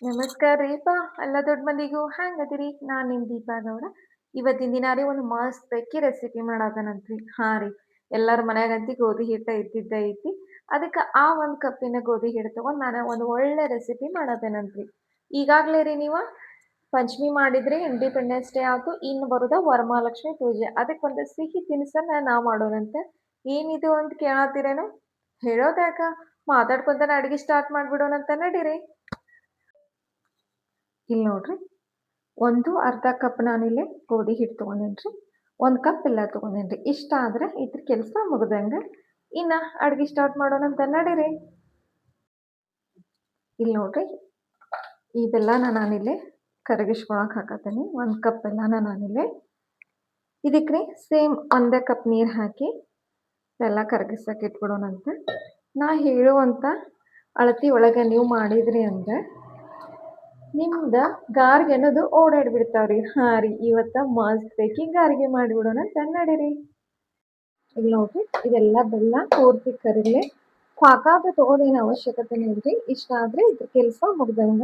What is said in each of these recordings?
ನಮಸ್ಕಾರ ರೀಪಾ ಎಲ್ಲ ದೊಡ್ಡ ಮಂದಿಗೂ ಹ್ಯಾಂಗದಿರಿ. ನಾನು ನಿಮ್ಮ ದೀಪಾ ಗೌಡ. ಇವತ್ತಿನ ದಿನ ರೀ ಒಂದು ಮಸ್ತ್ ಅಕ್ಕಿ ರೆಸಿಪಿ ಮಾಡದನಂತ್ರಿ. ಹಾಂ ರೀ, ಎಲ್ಲರ ಮನ್ಯಾಗಂತಿ ಗೋಧಿ ಹಿಟ್ಟ ಇದ್ದಿದ್ದ ಐತಿ. ಅದಕ್ಕೆ ಆ ಒಂದು ಕಪ್ಪಿನ ಗೋಧಿ ಹಿಟ್ಟು ತಗೊಂಡು ನಾನು ಒಂದು ಒಳ್ಳೆ ರೆಸಿಪಿ ಮಾಡತೇನಂತ್ರಿ. ಈಗಾಗಲೇ ರೀ ನೀವು ಪಂಚಮಿ ಮಾಡಿದ್ರಿ, ಇಂಡಿಪೆಂಡೆನ್ಸ್ ಡೇ ಆಯ್ತು, ಇನ್ನು ಬರೋದ ವರಮಹಾಲಕ್ಷ್ಮಿ ಪೂಜೆ. ಅದಕ್ಕೆ ಒಂದು ಸಿಹಿ ತಿನಿಸನ್ನ ನಾವು ಮಾಡೋಣಂತೆ. ಏನಿದು ಅಂತ ಕೇಳತ್ತೀರೇನು? ಹೇಳೋದ್ಯಾಕ, ಮಾತಾಡ್ಕೊಂತಾನೆ ಅಡಿಗೆ ಸ್ಟಾರ್ಟ್ ಮಾಡ್ಬಿಡೋಣಂತ ನಡೀರಿ. ಇಲ್ಲಿ ನೋಡ್ರಿ, ಒಂದು ಅರ್ಧ ಕಪ್ ನಾನಿಲ್ಲಿ ಗೋಧಿ ಹಿಟ್ಟು ತೊಗೊಂಡೇನ್ರಿ. ಒಂದು ಕಪ್ ಬೆಲ್ಲ ತೊಗೊಂಡೇನ್ರಿ. ಇಷ್ಟ ಆದ್ರೆ ಇದ್ರ ಕೆಲಸ ಮುಗ್ದಂಗೆ. ಇನ್ನು ಅಡ್ಗೆ ಸ್ಟಾರ್ಟ್ ಮಾಡೋಣಂತ ನಡೀರಿ. ಇಲ್ಲಿ ನೋಡ್ರಿ, ಈ ಬೆಲ್ಲನ ನಾನಿಲ್ಲಿ ಕರಗಿಸ್ಕೊಳಕ್ ಹಾಕತ್ತೀನಿ. ಒಂದು ಕಪ್ ಬೆಲ್ಲನ ನಾನಿಲ್ಲಿ ಇದಕ್ಕೆ ರೀ ಸೇಮ್ ಒಂದೇ ಕಪ್ ನೀರು ಹಾಕಿ ಬೆಲ್ಲ ಕರಗಿಸಕ್ಕೆ ಇಟ್ಬಿಡೋಣಂತ. ನಾ ಹೇಳುವಂಥ ಅಳತಿ ಒಳಗೆ ನೀವು ಮಾಡಿದ್ರಿ ಅಂದ್ರೆ ನಿಮ್ದ ಗಾರ್ಗೆ ಅನ್ನೋದು ಓಡಾಡ್ಬಿಡ್ತಾವ್ರಿ. ಹಾಂ ರೀ, ಇವತ್ತ ಮಸ್ತ್ ಬೇಕಿ ಗಾರ್ಗೆ ಮಾಡಿಬಿಡೋಣ ಅಂತ ನಡೀರಿ. ಇಲ್ಲಿ ನೋಡ್ರಿ, ಇದೆಲ್ಲ ಬೆಲ್ಲ ಪೂರ್ತಿ ಕರಿಲೆ ಪಾಕಾದ ತಗೋದೇನು ಅವಶ್ಯಕತೆ ಇಲ್ರಿ. ಇಷ್ಟ ಆದ್ರೆ ಇದ್ರ ಕೆಲಸ ಮುಗ್ದಂಗ.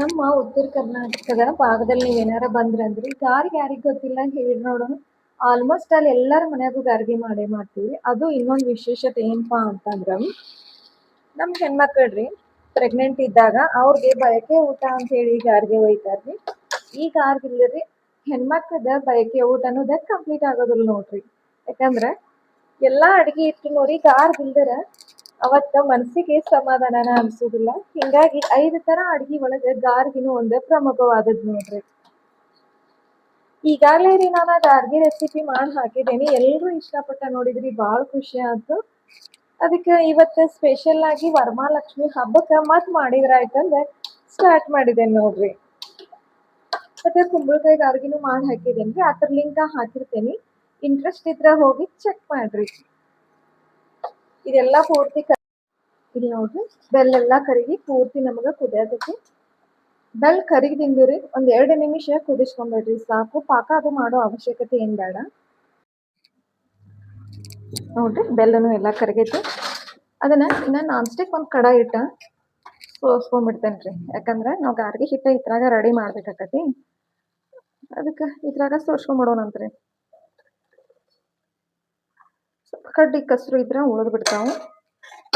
ನಮ್ಮ ಉತ್ತರ ಕರ್ನಾಟಕದ ಭಾಗದಲ್ಲಿ ನೀವೇನಾರ ಬಂದ್ರಂದ್ರಿ, ಗಾರ್ಗೆ ಯಾರಿಗೆ ಗೊತ್ತಿಲ್ಲ ಹೇಳಿ ನೋಡೋಣ. ಆಲ್ಮೋಸ್ಟ್ ಅಲ್ಲಿ ಎಲ್ಲರ ಮನ್ಯಾಗೂ ಗಾರ್ಗೆ ಮಾಡೇ ಮಾಡ್ತೀವಿ. ಅದು ಇನ್ನೊಂದು ವಿಶೇಷತೆ ಏನಪ್ಪಾ ಅಂತಂದ್ರ, ನಮ್ಮ ಹೆಣ್ಮಕ್ಳ್ರಿ ಪ್ರೆಗ್ನೆಂಟ್ ಇದ್ದಾಗ ಅವ್ರಿಗೆ ಬಯಕೆ ಊಟ ಅಂತ ಹೇಳಿ ಗಾರ್ಗೆ ಒಯ್ತಾರ್ರಿ. ಈ ಗಾರ್ಗೆ ಇಲ್ಲರಿ ಹೆಣ್ಮಕ್ಳದ ಬಯಕೆ ಊಟ ಅನ್ನೋದ ಕಂಪ್ಲೀಟ್ ಆಗೋದಿಲ್ಲ ನೋಡ್ರಿ. ಯಾಕಂದ್ರೆ ಎಲ್ಲಾ ಅಡ್ಗೆ ಇಟ್ಟು ನೋಡಿ ಗಾರ್ಗ್ ಇಲ್ದರ ಅವತ್ತ ಮನಸ್ಸಿಗೆ ಸಮಾಧಾನನ ಅನ್ಸೋದಿಲ್ಲ. ಹಿಂಗಾಗಿ 5 ತರ ಅಡ್ಗೆ ಒಳಗೆ ಗಾರ್ಗಿನೂ ಒಂದು ಪ್ರಮುಖವಾದದ್ದು ನೋಡ್ರಿ. ಈಗಾಗಲೇ ರೀ ನಾನು ಗಾರ್ಗಿ ರೆಸಿಪಿ ಮಾಡಿ ಹಾಕಿದ್ದೇನೆ. ಎಲ್ಲರೂ ಇಷ್ಟಪಟ್ಟ ನೋಡಿದ್ರಿ, ಭಾಳ ಖುಷಿ ಆಯ್ತು. ಅದಕ್ಕೆ ಇವತ್ತು ಸ್ಪೆಷಲ್ ಆಗಿ ವರಮಹಾಲಕ್ಷ್ಮಿ ಹಬ್ಬಕ್ಕೆ ಮತ್ತೆ ಮಾಡಿದ್ರಾಯ್ತಂದ್ರೆ ಸ್ಟಾರ್ಟ್ ಮಾಡಿದ್ದೇನೆ ನೋಡ್ರಿ. ಮತ್ತೆ ಕುಂಬಳಕಾಯಿ ಗಾರ್ಗಿನೂ ಮಾಡಿ ಹಾಕಿದ್ದೇನ್ರಿ. ಅದ್ರ ಲಿಂಕ್ ಹಾಕಿರ್ತೇನೆ, ಇಂಟ್ರೆಸ್ಟ್ ಇದ್ರೆ ಹೋಗಿ ಚೆಕ್ ಮಾಡ್ರಿ. ಇದೆಲ್ಲ ಪೂರ್ತಿ ಇಲ್ಲಿ ನೋಡ್ರಿ, ಬೆಲ್ಲೆಲ್ಲ ಕರಗಿ ಪೂರ್ತಿ ನಮಗೆ ಕುದಿಯತೈತಿ. ಬೆಲ್ಲ ಕರಿಗಿದಿಂದ ರೀ ಒಂದ್ 2 ನಿಮಿಷ ಕುದಿಸ್ಕೊಂಡ್ಬಿಡ್ರಿ ಸಾಕು. ಪಾಕ ಅದು ಮಾಡೋ ಅವಶ್ಯಕತೆ ಏನ್ ಬೇಡ. ನೋಡ್ರಿ, ಬೆಲ್ಲನು ಎಲ್ಲ ಕರಗೈತಿ. ಅದನ್ನ ಇನ್ನ ನಾನ್ ಸ್ಟಿಕ್ ಒಂದು ಕಡಾಯಿ ಇಟ್ಟ ಸೋಸ್ಕೊಂಡ್ಬಿಡ್ತೇನ್ರಿ. ಯಾಕಂದ್ರೆ ನಾವು ಗಾರ್ಗಿ ಹಿಟ್ಟ ಇದ್ರಾಗ ರೆಡಿ ಮಾಡ್ಬೇಕಾಕತಿ. ಅದಕ್ಕೆ ಇದ್ರಾಗ ಸೋಸ್ಕೊಂಡ್ಬಿಡೋಣಂತ್ರಿ. ಸ್ವಲ್ಪ ಕಡ್ಡಿ ಕಸ್ರು ಇದ್ರೆ ಉಳಿದ್ ಬಿಡ್ತಾವು.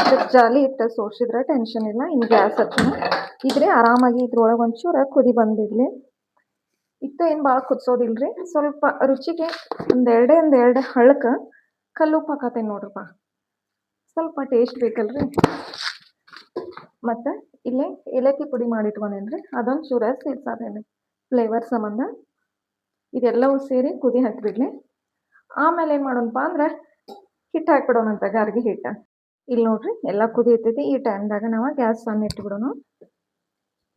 ಅದಕ್ಕೆ ಜಾಲಿ ಇಟ್ಟು ಸೋಸಿದ್ರೆ ಟೆನ್ಷನ್ ಇಲ್ಲ. ಇನ್ನು ಗ್ಯಾಸ್ ಹಚ್ಚೋಣ. ಇದ್ರೆ ಆರಾಮಾಗಿ ಇದ್ರೊಳಗೆ ಒಂಚೂರು ಕುದಿ ಬಂದಿಡ್ಲಿ. ಇಟ್ಟು ಏನು ಭಾಳ ಕುದಿಸೋದಿಲ್ರಿ. ಸ್ವಲ್ಪ ರುಚಿಗೆ ಒಂದೆರಡು ಹಳ್ಳಕ್ಕೆ ಕಲ್ಲುಪ್ಪು ಹಾಕತ್ತೇನೆ ನೋಡ್ರಪ್ಪ. ಸ್ವಲ್ಪ ಟೇಸ್ಟ್ ಬೇಕಲ್ರಿ. ಮತ್ತು ಇಲ್ಲೇ ಏಲಕ್ಕಿ ಪುಡಿ ಮಾಡಿಟ್ಕೊಂಡೇನ್ರಿ, ಅದೊಂದು ಚೂರ ಸೇರ್ಸಾದೇನೆ ಫ್ಲೇವರ್ ಸಂಬಂಧ. ಇದೆಲ್ಲವೂ ಸೇರಿ ಕುದಿ ಹಾಕಿಬಿಡ್ಲಿ. ಆಮೇಲೆ ಏನು ಮಾಡೋಣಪ್ಪ ಅಂದ್ರೆ ಹಿಟ್ಟು ಹಾಕ್ಬಿಡೋಣಂತ, ಗಾರ್ಗಿ ಹಿಟ್ಟು. ಇಲ್ಲಿ ನೋಡ್ರಿ, ಎಲ್ಲ ಕುದಿ ಇರ್ತೈತಿ. ಈ ಟೈಮ್ದಾಗ ನಾವು ಗ್ಯಾಸ್ ಸಣ್ಣ ಇಟ್ಬಿಡೋಣ.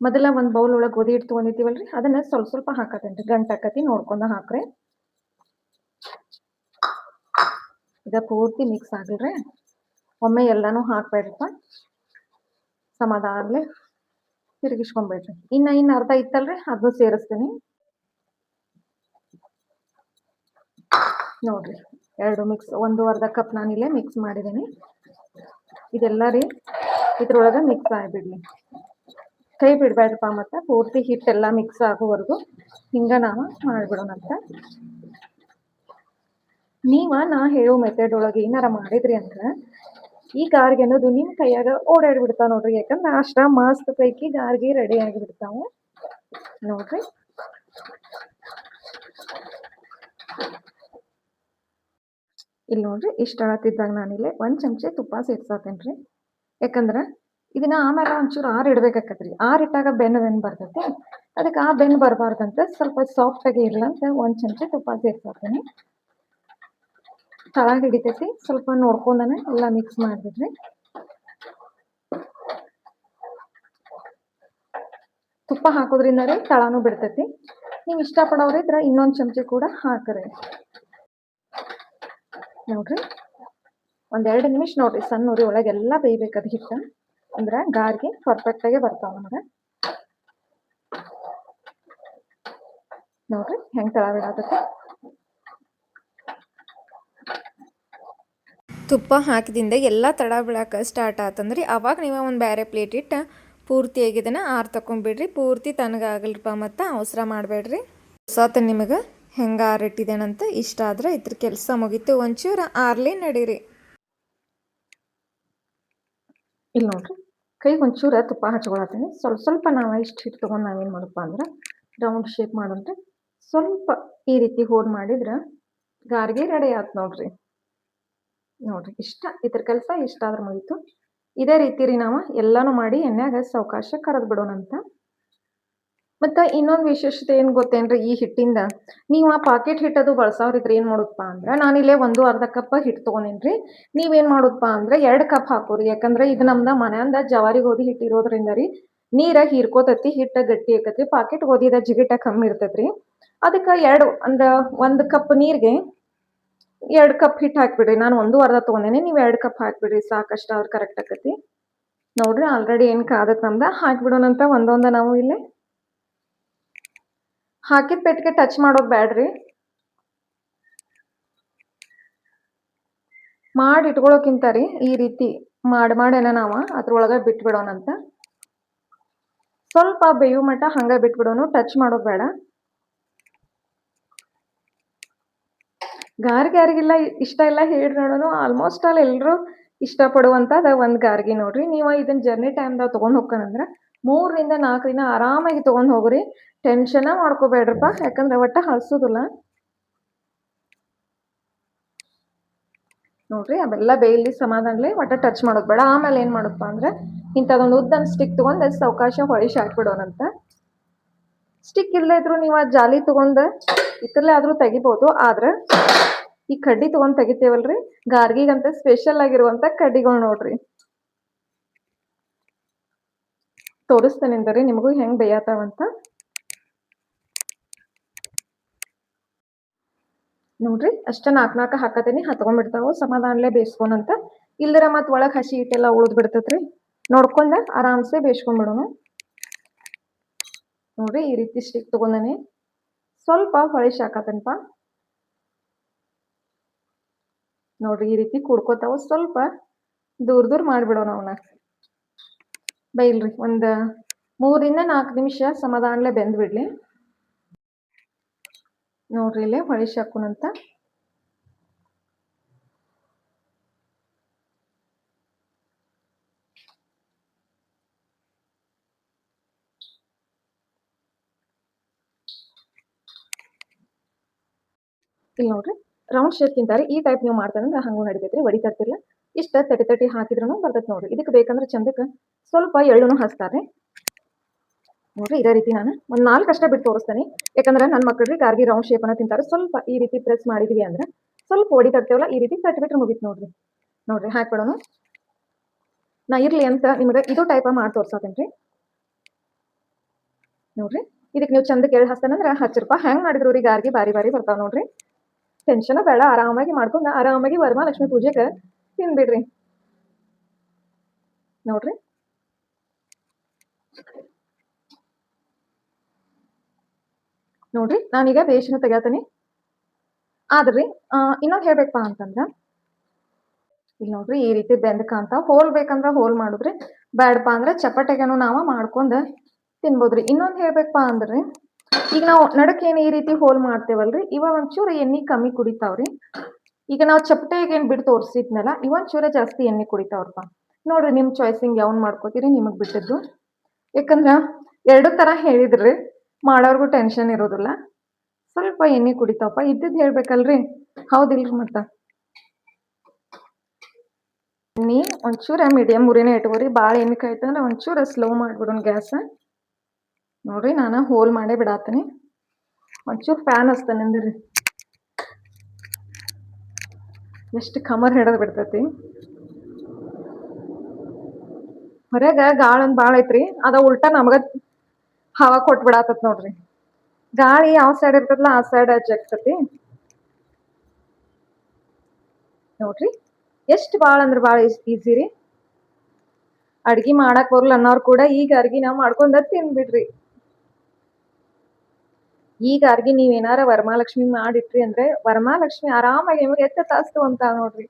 ಮೊದಲ ಒಂದು ಬೌಲ್ ಒಳಗೆ ಗೋಧಿ ಹಿಟ್ಟು ತೊಗೊಂಡಿರ್ತೀವಲ್ರಿ, ಅದನ್ನ ಸ್ವಲ್ಪ ಸ್ವಲ್ಪ ಹಾಕತ್ತೇನ್ರಿ. ಗಂಟಾಕತಿ ನೋಡ್ಕೊಂಡ ಹಾಕ್ರಿ. ಇದ ಪೂರ್ತಿ ಮಿಕ್ಸ್ ಆಗಿಲ್ರಿ. ಒಮ್ಮೆ ಎಲ್ಲಾನು ಹಾಕ್ಬೇಡ್ರಪ್ಪ, ಸಮಾಧಾನಲೆ ತಿರುಗಿಸ್ಕೊಂಡ್ಬಿಡ್ರಿ. ಇನ್ನು ಅರ್ಧ ಇತ್ತಲ್ರಿ, ಅದನ್ನು ಸೇರಿಸ್ತೀನಿ ನೋಡ್ರಿ. ಎರಡು ಮಿಕ್ಸ್, ಒಂದು ಅರ್ಧ ಕಪ್ ನಾನಿಲ್ಲೇ ಮಿಕ್ಸ್ ಮಾಡಿದ್ದೀನಿ. ಇದೆಲ್ಲ ರೀ ಇದ್ರೊಳಗೆ ಮಿಕ್ಸ್ ಆಗಿಬಿಡ್ಲಿ. ಕೈ ಬಿಡ್ಬೇಡ್ರಪ್ಪ, ಮತ್ತೆ ಪೂರ್ತಿ ಹಿಟ್ಟೆಲ್ಲ ಮಿಕ್ಸ್ ಆಗೋವರೆಗೂ ಹಿಂಗೆ ನಾವು ಮಾಡಿಬಿಡೋಣಂತ. ನಾ ಹೇಳೋ ಮೆಥಡ್ ಒಳಗೆ ಏನಾರ ಮಾಡಿದ್ರಿ ಅಂದ್ರೆ ಈ ಗಾರ್ಗೆ ಅನ್ನೋದು ನಿಮ್ಮ ಕೈಯಾಗ ಓಡಾಡ್ಬಿಡ್ತಾವ ನೋಡ್ರಿ. ಯಾಕಂದ್ರೆ ಅಷ್ಟ ಮಸ್ತ್ ಪೈಕಿ ಗಾರ್ಗಿ ರೆಡಿ ಆಗಿಬಿಡ್ತಾವೆ ನೋಡ್ರಿ. ಇಲ್ಲಿ ನೋಡ್ರಿ, ಇಷ್ಟ ಆಗತ್ತಿದ್ದಾಗ ನಾನಿಲ್ಲಿ 1 ಚಮಚೆ ತುಪ್ಪ ಸೇರ್ಸಾತೇನ್ರಿ. ಯಾಕಂದ್ರೆ ಇದನ್ನ ಆಮೇಲೆ ಒಂಚೂರು ಇಡ್ಬೇಕಾಕತ್ರಿ. ಇಟ್ಟಾಗ ಬೆನ್ನು ಬರ್ತೈತಿ. ಅದಕ್ಕೆ ಆ ಬೆನ್ನು ಬರಬಾರ್ದಂತ ಸ್ವಲ್ಪ ಸಾಫ್ಟಾಗಿ ಇರ್ಲಂತ 1 ಚಮಚೆ ತುಪ್ಪ ಸೇರ್ಸಾತೀನಿ. ತಳ ಹಿಡಿತೈತಿ, ಸ್ವಲ್ಪ ನೋಡ್ಕೊಂಡನೆ ಎಲ್ಲ ಮಿಕ್ಸ್ ಮಾಡಿಬಿಡ್ರಿ. ತುಪ್ಪ ಹಾಕೋದ್ರಿಂದ ರೀ ತಳನೂ ಬಿಡ್ತೈತಿ. ನೀವು ಇಷ್ಟಪಡೋರಿದ್ರೆ ಇನ್ನೊಂದು ಚಮಚೆ ಕೂಡ ಹಾಕ್ರಿ. ನೋಡ್ರಿ, 1-2 ನಿಮಿಷ ನೋಡ್ರಿ, ಸಣ್ಣ ಉರಿ ಒಳಗೆಲ್ಲ ಬೇಯ್ಬೇಕದ ಹಿಟ್ಟು. ಅಂದ್ರೆ ಗಾರ್ಗೆ ಪರ್ಫೆಕ್ಟಾಗೆ ಬರ್ತಾವ ನಮಗೆ. ನೋಡ್ರಿ ಹೆಂಗೆ ತಳ ಬಿಡಾತೈತಿ. ತುಪ್ಪ ಹಾಕಿದಿಂದ ಎಲ್ಲ ತಳ ಬೀಳಕ್ಕೆ ಸ್ಟಾರ್ಟ್ ಆತಂದ್ರಿ. ಅವಾಗ ನೀವು ಒಂದು ಬೇರೆ ಪ್ಲೇಟ್ ಇಟ್ಟು ಪೂರ್ತಿಯಾಗಿ ಇದನ್ನು ಆರು ತಗೊಂಬಿಡ್ರಿ. ಪೂರ್ತಿ ತನಗಾಗಲ್ರಿಪ್ಪ ಮತ್ತು ಅವಸರ ಮಾಡಬೇಡ್ರಿ. ಹೊಸತ ನಿಮಗೆ ಹೆಂಗೆ ಆರಿಟ್ಟಿದ್ದೇನಂತ ಇಷ್ಟ ಆದ್ರೆ ಇದ್ರ ಕೆಲಸ ಮುಗೀತು. ಒಂಚೂರು ಆರ್ಲಿ ನಡೀರಿ. ಇಲ್ಲಿ ನೋಡ್ರಿ, ಕೈಗೆ ಒಂಚೂರು ತುಪ್ಪ ಹಚ್ಕೊಳತ್ತೀನಿ. ಸ್ವಲ್ಪ ಸ್ವಲ್ಪ ನಾವು ಇಷ್ಟು ಹಿಟ್ಟು ತೊಗೊಂಡು ನಾವೇನು ಮಾಡಪ್ಪ ಅಂದ್ರೆ ರೌಂಡ್ ಶೇಪ್ ಮಾಡೋಣ್ರಿ. ಸ್ವಲ್ಪ ಈ ರೀತಿ ಹೋಲ್ ಮಾಡಿದ್ರೆ ಗಾರ್ಗಿ ರೆಡಿ ಆಯ್ತು ನೋಡ್ರಿ. ನೋಡ್ರಿ ಇಷ್ಟ, ಇದ್ರ ಕೆಲಸ ಇಷ್ಟ ಆದ್ರೆ ಮುಗೀತು. ಇದೇ ರೀತಿ ರೀ ನಾವು ಎಲ್ಲಾನು ಮಾಡಿ ಎಣ್ಣೆಯಾಗ ಸಾವಕಾಶ ಕರೆದು ಬಿಡೋಣಂತ. ಮತ್ತು ಇನ್ನೊಂದು ವಿಶೇಷತೆ ಏನು ಗೊತ್ತೇನ್ರಿ ಈ ಹಿಟ್ಟಿಂದ, ನೀವು ಆ ಪಾಕೆಟ್ ಹಿಟ್ಟದು ಬಳಸೋರಿದ್ರೆ ಏನು ಮಾಡೋದಪ್ಪ ಅಂದ್ರೆ, ನಾನಿಲ್ಲೇ 1/2 ಕಪ್ ಹಿಟ್ಟು ತೊಗೊಂಡೇನ್ರಿ. ನೀವೇನು ಮಾಡೋದಪ್ಪ ಅಂದ್ರೆ 2 ಕಪ್ ಹಾಕೋರಿ. ಯಾಕಂದ್ರೆ ಇದು ನಮ್ದು ಮನೆಯಿಂದ ಜವಾರಿ ಗೋಧಿ ಹಿಟ್ಟು ಇರೋದ್ರಿಂದ ರೀ ನೀರ ಹೀರ್ಕೋತತಿ, ಹಿಟ್ಟು ಗಟ್ಟಿ ಆಕತಿ. ಪಾಕೆಟ್ ಗೋಧಿದ ಜಿಗಿಟ ಕಮ್ಮಿ ಇರ್ತೈತ್ರಿ. ಅದಕ್ಕೆ 2 ಅಂದ್ರೆ 1 ಕಪ್ ನೀರಿಗೆ 2 ಕಪ್ ಹಿಟ್ಟು ಹಾಕ್ಬಿಡ್ರಿ. ನಾನು 1/2 ತೊಗೊಂಡೇನೆ, ನೀವು 2 ಕಪ್ ಹಾಕ್ಬಿಡ್ರಿ, ಸಾಕಷ್ಟು ಅವ್ರು ಕರೆಕ್ಟ್ ಆಕತಿ. ನೋಡ್ರಿ ಆಲ್ರೆಡಿ ಏನು ಕಾದತ್ ನಮ್ದು. ಹಾಕ್ಬಿಡೋಣಂತ ಒಂದೊಂದು ನಾವು ಇಲ್ಲಿ ಹಾಕಿದ ಪೆಟ್ಟಿಗೆ ಟಚ್ ಮಾಡೋದು ಬ್ಯಾಡ್ರಿ. ಮಾಡಿ ಇಟ್ಕೊಳ್ಳೋಕ್ಕಿಂತ ರೀ ಈ ರೀತಿ ಮಾಡೇನ ನಾವು ಅದ್ರೊಳಗೆ ಬಿಟ್ಬಿಡೋಣಂತ. ಸ್ವಲ್ಪ ಬೇಯು ಮಟ್ಟ ಹಂಗೆ ಬಿಟ್ಬಿಡೋನು, ಟಚ್ ಮಾಡೋದು ಬೇಡ. ಗಾರ್ಗಿಲ್ಲ ಇಷ್ಟ ಇಲ್ಲ ಹೇಳ್ರಿ ನೋಡೋಣ. ಆಲ್ಮೋಸ್ಟ್ ಆಲ್ ಎಲ್ಲರೂ ಇಷ್ಟಪಡುವಂಥದ್ದು ಒಂದು ಗಾರ್ಗಿ ನೋಡ್ರಿ. ನೀವು ಇದನ್ನ ಜರ್ನಿ ಟೈಮ್ದಾಗ ತೊಗೊಂಡು ಹೋಗ್ಕಂದ್ರೆ 3 ರಿಂದ 4 ದಿನ ಆರಾಮಾಗಿ ತೊಗೊಂಡು ಹೋಗ್ರಿ. ಟೆನ್ಷನ ಮಾಡ್ಕೋಬೇಡ್ರಪ್ಪ, ಯಾಕಂದ್ರೆ ಒಟ್ಟ ಹಳ್ಸೋದಿಲ್ಲ. ನೋಡ್ರಿ ಅವೆಲ್ಲ ಬೇಯಲಿ ಸಮಾಧಾನಲೆ, ಒಟ್ಟ ಟಚ್ ಮಾಡೋದು ಬೇಡ. ಆಮೇಲೆ ಏನು ಮಾಡಪ್ಪ ಅಂದ್ರೆ ಇಂಥದ್ದೊಂದು ಉದ್ದನ ಸ್ಟಿಕ್ ತೊಗೊಂಡು ಸಾವಕಾಶ ಹೊಳಿಸಿ ಹಾಕ್ಬಿಡೋಣಂತ. ಸ್ಟಿಕ್ ಇಲ್ಲದೇ ಇದ್ರು ನೀವು ಆ ಜಾಲಿ ತೊಗೊಂಡು ಇತರಲ್ಲೇ ಆದರೂ ತೆಗಿಬೋದು. ಆದ್ರೆ ಈ ಕಡ್ಡಿ ತೊಗೊಂಡು ತೆಗಿತೇವಲ್ರಿ, ಗಾರ್ಗಿಗಂತ ಸ್ಪೆಷಲ್ ಆಗಿರುವಂಥ ಕಡ್ಡಿಗಳು ನೋಡ್ರಿ. ತೋರಿಸ್ತೇನೆಂದರೆ ನಿಮಗೂ ಹೆಂಗೆ ಬೇಯತಾವಂತ. ನೋಡ್ರಿ ಅಷ್ಟೇ 4 ಹಾಕತೀನಿ, ಹತ್ಕೊಂಡ್ಬಿಡ್ತಾವೆ. ಸಮಾಧಾನಲೆ ಬೇಯಿಸ್ಕೊಳಂತ. ಇಲ್ದಿರ ಮತ್ತು ಒಳಗೆ ಹಸಿ ಹಿಟ್ಟೆಲ್ಲ ಉಳಿದು ಬಿಡ್ತೈತ್ರಿ. ನೋಡ್ಕೊಂಡ ಆರಾಮ್ಸೆ ಬೇಯಿಸ್ಕೊಂಡ್ಬಿಡೋಣ. ನೋಡ್ರಿ ಈ ರೀತಿ ಸ್ಟಿಕ್ ತೊಗೊಂಡೇನೆ, ಸ್ವಲ್ಪ ಹೊಳಿಸಿ ಹಾಕತ್ತೇನಪ್ಪ. ನೋಡ್ರಿ ಈ ರೀತಿ ಕುಡ್ಕೋತಾವ. ಸ್ವಲ್ಪ ದೂರ ಮಾಡಿಬಿಡೋಣ ಅವನ್ನ. ಬೈಲ್ರಿ ಒಂದು 3 ರಿಂದ 4 ನಿಮಿಷ ಸಮಾಧಾನಲೆ ಬೆಂದ್ಬಿಡ್ಲಿ. ನೋಡ್ರಿ ಇಲ್ಲೇ ಹೊಳಿಸಿ ಹಾಕೋಣಂತ. ಇಲ್ಲಿ ನೋಡ್ರಿ ರೌಂಡ್ ಶೇಪ್ಗಿಂತ ಈ ಟೈಪ್ ನೀವು ಮಾಡ್ತಾರಂದ್ರೆ ಹಂಗೂ ನಡಿತೈತ್ರಿ, ಒಡಿ ತರ್ತಿಲ್ಲ. ಇಷ್ಟ ತಟಿ ಹಾಕಿದ್ರೂ ಬರ್ತೈತೆ ನೋಡ್ರಿ. ಇದಕ್ಕೆ ಬೇಕಂದ್ರೆ ಚಂದಕ್ಕೆ ಸ್ವಲ್ಪ ಎಳ್ಳುನು ಹಚ್ತಾರೆ. ನೋಡ್ರಿ ಇದೇ ರೀತಿ ನಾನು ಒಂದು 4 ಅಷ್ಟೇ ಬಿಟ್ಟು ತೋರಿಸ್ತೇನೆ. ಯಾಕಂದ್ರೆ ನನ್ನ ಮಕ್ಕಳ್ರಿ ಗಾರ್ಗಿ ರೌಂಡ್ ಶೇಪನ್ನು ತಿಂತಾರೆ. ಸ್ವಲ್ಪ ಈ ರೀತಿ ಪ್ರೆಸ್ ಮಾಡಿದ್ವಿ ಅಂದ್ರೆ ಸ್ವಲ್ಪ ಒಡಿ ತರ್ತೇವಲ್ಲ, ಈ ರೀತಿ ತಟ್ಬಿಟ್ರೆ ಮುಗೀತು ನೋಡ್ರಿ. ನೋಡ್ರಿ ಹಾಕ್ಬಿಡೋಣ. ನಾ ಇರ್ಲಿ ಅಂತ ನಿಮ್ಗೆ ಇದು ಟೈಪ ಮಾಡಿ ತೋರ್ಸತ್ತೇನ್ರಿ. ನೋಡ್ರಿ ಇದಕ್ಕೆ ನೀವು ಚಂದಕ್ಕೆ ಎಳ್ಳು ಹಚ್ತಾನಂದ್ರೆ ಹಚ್ಚಿರಪ್ಪ. ಹೆಂಗೆ ಮಾಡಿದ್ರು ರೀ ಗಾರ್ಗಿ ಬಾರಿ ಬರ್ತಾವ ನೋಡ್ರಿ. ಟೆನ್ಷನ್ ಬೇಡ, ಆರಾಮಾಗಿ ಮಾಡ್ಕೊಂಡು ಆರಾಮಾಗಿ ವರಮಹಾಲಕ್ಷ್ಮಿ ಪೂಜೆಗೆ ತಿನ್ಬಿಡ್ರಿ. ನೋಡ್ರಿ ನೋಡ್ರಿ ನಾನೀಗ ಬೇಷನ ತೆಗಿತೀನಿ. ಆದ್ರಿ ಇನ್ನೊಂದು ಹೇಳ್ಬೇಕಪ್ಪ ಅಂತಂದ್ರೆ, ಇಲ್ಲಿ ನೋಡ್ರಿ ಈ ರೀತಿ ಬೆಂದ್ಕಂತ ಹೋಲ್ ಬೇಕಂದ್ರೆ ಹೋಲ್ ಮಾಡಿದ್ರಿ, ಬೇಡಪ್ಪ ಅಂದ್ರೆ ಚಪಾಟಿಗೆನು ನಾವು ಮಾಡ್ಕೊಂಡು ತಿನ್ಬೋದ್ರಿ. ಇನ್ನೊಂದು ಹೇಳ್ಬೇಕಪ್ಪ ಅಂದ್ರೆ, ಈಗ ನಾವು ನಡಕ್ಕೆ ಏನು ಈ ರೀತಿ ಹೋಲ್ ಮಾಡ್ತೇವಲ್ರಿ, ಇವಾಗ ಒಂಚೂರು ಎಣ್ಣೆ ಕಮ್ಮಿ ಕುಡಿತಾವ್ರಿ. ಈಗ ನಾವು ಚಪ್ಪಟೆಗೆ ಏನು ಬಿಟ್ಟು ತೋರಿಸಿದ್ನಲ್ಲ, ಇವೊಂಚೂರ ಜಾಸ್ತಿ ಎಣ್ಣೆ ಕುಡಿತಾವ್ರಪ್ಪ. ನೋಡ್ರಿ ನಿಮ್ಮ ಚಾಯ್ಸಿಂಗ್ ಯಾವ್ನು ಮಾಡ್ಕೋತೀರಿ, ನಿಮಗೆ ಬಿಟ್ಟಿದ್ದು. ಯಾಕಂದ್ರೆ 2 ಥರ ಹೇಳಿದ್ರಿ, ಮಾಡೋರ್ಗು ಟೆನ್ಷನ್ ಇರೋದಿಲ್ಲ. ಸ್ವಲ್ಪ ಎಣ್ಣೆ ಕುಡಿತಾವಪ್ಪ, ಇದ್ದಿದ್ದು ಹೇಳ್ಬೇಕಲ್ರಿ, ಹೌದಿಲ್ರಿ. ಮತ್ತೆ ಎಣ್ಣೆ ಒಂಚೂರ ಮೀಡಿಯಮ್ ಉರಿನೇ ಇಟ್ಕೋರಿ. ಭಾಳ ಎಣ್ಣೆ ಕಾಯ್ತಂದ್ರೆ ಒಂಚೂರ ಸ್ಲೋ ಮಾಡಿಬಿಡೋಣ ಗ್ಯಾಸ್. ನೋಡ್ರಿ ನಾನು ಹೋಲ್ ಮಾಡೇ ಬಿಡಾತೀನಿ. ಒಂಚೂರು ಫ್ಯಾನ್ ಹಚ್ತಾನೆ ಅಂದಿರಿ, ಎಷ್ಟು ಕಮರ್ ಹಿಡಿದು ಬಿಡ್ತೈತಿ. ಹೊರಗೆ ಗಾಳಿ ಭಾಳ ಐತ್ರಿ, ಅದ ಉಲ್ಟಾ ನಮಗ ಹವಾ ಕೊಟ್ಬಿಡಾತತ್ ನೋಡ್ರಿ. ಗಾಳಿ ಯಾವ ಸೈಡ್ ಇರ್ತದಲ್ಲ ಆ ಸೈಡ್ ಜಗ್ತತಿ. ನೋಡ್ರಿ ಎಷ್ಟು ಭಾಳ ಅಂದ್ರೆ ಭಾಳ ಈಸಿ ರೀ. ಅಡ್ಗೆ ಮಾಡಕ್ ಬರಲ್ಲ ಅನ್ನೋರು ಕೂಡ ಈಗ ಅರ್ಗಿ ನಾವು ಮಾಡ್ಕೊಂಡ ತಿನ್ಬಿಡ್ರಿ. ಈಗ ಅರ್ಗಿ ನೀವೇನಾರ ವರಮಹಾಲಕ್ಷ್ಮಿ ಮಾಡಿಟ್ರಿ ಅಂದ್ರೆ ವರಮಹಾಲಕ್ಷ್ಮಿ ಆರಾಮಾಗಿ ನಿಮಗೆ ಎತ್ತ ತಾಸ್ತು ಅಂತ ನೋಡ್ರಿ.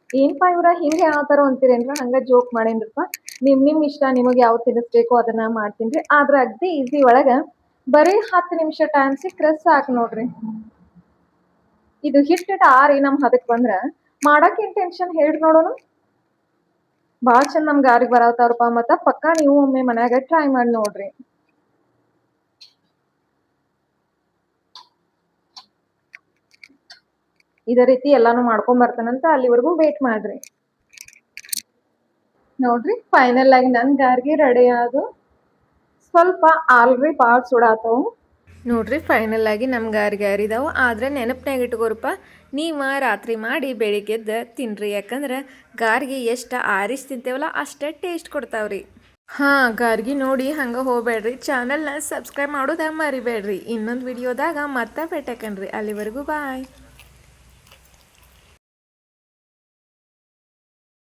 ಏನ್ಪಾ ಇವ್ರ ಹಿಂಗೆ ಯಾವ್ತಾರ ಅಂತೀರೇನ್ರ ಹಂಗ ಜೋಕ್ ಮಾಡೇನ್ರಪ್ಪ. ನಿಮ್ ಇಷ್ಟ, ನಿಮಗೆ ಯಾವ್ದು ತಿನ್ನಿಸ್ಬೇಕು ಅದನ್ನ ಮಾಡ್ತೀನ್ರಿ. ಆದ್ರ ಅಗ್ದಿ ಈಸಿ ಒಳಗ ಬರೀ 10 ನಿಮಿಷ ಟೈಮ್ ಸಿಕ್ಕ್ರ ಸಾಕ್ ನೋಡ್ರಿ. ಇದು ಹಿಟ್ಟಿಟ್ ಆರಿ ನಮ್ ಹದಕ್ ಬಂದ್ರ ಮಾಡಕ್ ಏನ್ ಟೆನ್ಷನ್ ಹೇಳ್ರಿ ನೋಡೋಣ. ಬಾಳ ಚಂದ ನಮ್ ಗಾರಿಗೆ ಬರತಾವ್ರಪ್ಪ. ಮತ್ತ ಪಕ್ಕಾ ನೀವು ಒಮ್ಮೆ ಮನ್ಯಾಗ ಟ್ರೈ ಮಾಡಿ ನೋಡ್ರಿ. ಇದೇ ರೀತಿ ಎಲ್ಲಾನು ಮಾಡ್ಕೊಂಡ್ ಬರ್ತಾನಂತ ಅಲ್ಲಿವರೆಗೂ ವೇಟ್ ಮಾಡ್ರಿ. ನೋಡ್ರಿ ಫೈನಲ್ ಆಗಿ ನನ್ ಗಾರ್ಗಿ ರೆಡಿ ಆದು. ಸ್ವಲ್ಪ ಆಲ್ರಿ ಬಾಳ್ ಸುಡಾತವು. ನೋಡ್ರಿ ಫೈನಲ್ ಆಗಿ ನಮ್ಮ ಗಾರಿಗೆ ಅರಿದಾವು. ಆದ್ರೆ ನೆನಪಿನಾಗ ಇಟ್ಕೋರಪ್ಪ, ನೀವು ರಾತ್ರಿ ಮಾಡಿ ಬೆಳಿಗ್ಗೆದ್ದ ತಿನ್ರಿ. ಯಾಕಂದ್ರೆ ಗಾರ್ಗಿ ಎಷ್ಟು ಆರಿಸಿ ತಿಂತೇವಲ್ಲ ಅಷ್ಟೇ ಟೇಸ್ಟ್ ಕೊಡ್ತಾವ್ರಿ. ಹಾಂ, ಗಾರ್ಗಿ ನೋಡಿ ಹಂಗೆ ಹೋಗ್ಬೇಡ್ರಿ. ಚಾನಲ್ನ ಸಬ್ಸ್ಕ್ರೈಬ್ ಮಾಡೋದ ಮರಿಬೇಡ್ರಿ. ಇನ್ನೊಂದು ವಿಡಿಯೋದಾಗ ಮತ್ತೆ ಭೇಟಿಯಾಕನ್ರಿ. ಅಲ್ಲಿವರೆಗೂ ಬಾಯ್.